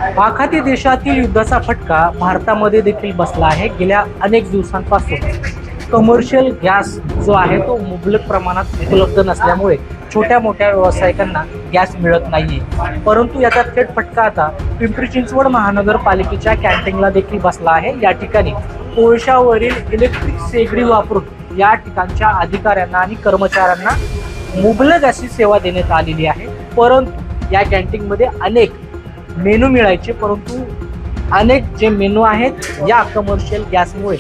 आखाती देशातील युद्धाचा फटका भारतामध्ये देखील बसला आहे। गेल्या अनेक दिवसांपासून कमर्शियल गॅस जो आहे तो मुबलक प्रमाणात उपलब्ध नसल्यामुळे छोट्या मोठ्या व्यावसायिकांना गॅस मिळत नाहीये। परंतु याचा थेट फटका आता पिंपरी चिंचवड महानगरपालिकेच्या कॅन्टीनला देखील बसला आहे। या ठिकाणी कोळशावरील इलेक्ट्रिक शेगडी वापरून या ठिकाणच्या अधिकाऱ्यांना आणि कर्मचाऱ्यांना मुबलक अशी सेवा देण्यात आलेली आहे। परंतु या कॅन्टीनमध्ये अनेक मेनू मिळायचे, परंतु अनेक जे मेनू आहेत या कमर्शियल गॅसमुळे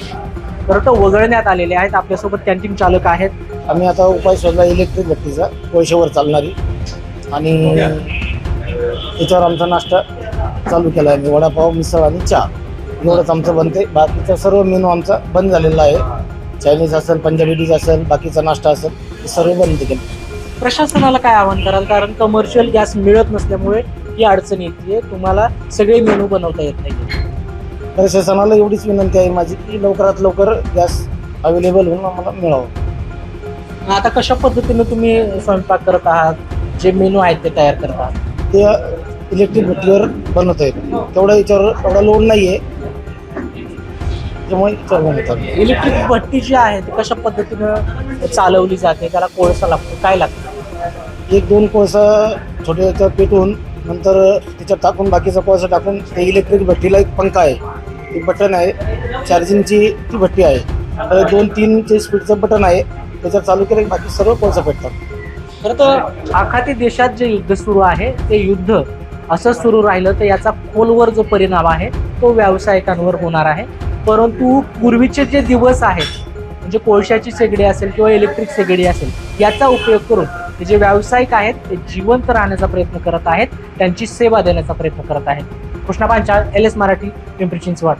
परत वगळण्यात आलेले आहेत। आपल्यासोबत कॅन्टीन चालक आहेत। आम्ही आता उपाय शोधला इलेक्ट्रिक भट्टीचा, कोळशावर चालणारी, आणि त्याच्यावर आमचा नाश्ता चालू केला आहे। वडापाव, मिसळ आणि चहा एवढंच आमचं बनते। बाकीचा सर्व मेनू आमचा बंद झालेला आहे। चायनीज असेल, पंजाबी डिश असेल, बाकीचा नाश्ता असेल, हे सर्व बंद केलं। प्रशासनाला काय आवाहन कराल? कारण कमर्शियल गॅस मिळत नसल्यामुळे ही अडचण येते, तुम्हाला सगळे मेनू बनवता येत नाही। प्रशासनाला एवढीच विनंती आहे माझी की लवकरात लवकर गॅस अवेलेबल होऊन आम्हाला मिळावं। आता कशा पद्धतीने तुम्ही स्वयंपाक करत आहात? जे मेनू आहेत ते तयार करत आहात ते इलेक्ट्रिक भट्टीवर बनवत आहेत, तेवढा याच्यावर एवढा लोड नाही आहे, त्यामुळे याच्यावर बनवतात। इलेक्ट्रिक भट्टी जी आहे ती कशा पद्धतीनं चालवली जाते? त्याला कोळसा लागतो, काय लागतं? 1-2 कोळसा छोट्या याच्यावर पेटवून नंतर त्याच्यात टाकून बाकीचा कोळसा टाकून ते इलेक्ट्रिक भट्टीला एक पंखा आहे, एक बटन आहे, चार्जिंगची ती भट्टी आहे, 2-3 स्पीडचं बटन आहे, त्याच्यावर चालू केलं की बाकी सर्व कोळसा पेटतात। खरं तर आखाती देशात जे युद्ध सुरू आहे ते युद्ध असं सुरू राहिलं तर याचा खोलवर जो परिणाम आहे तो व्यावसायिकांवर होणार आहे। परंतु पूर्वीचे जे दिवस आहेत, म्हणजे कोळशाची शेगडी असेल किंवा इलेक्ट्रिक शेगडी असेल, याचा उपयोग करून ते जे व्यावसायिक आहेत ते जिवंत राहण्याचा प्रयत्न करत आहेत, त्यांची सेवा देण्याचा प्रयत्न करत आहेत। कृष्णा पांचाळ, LS मराठी, पिंपरी चिंचवड।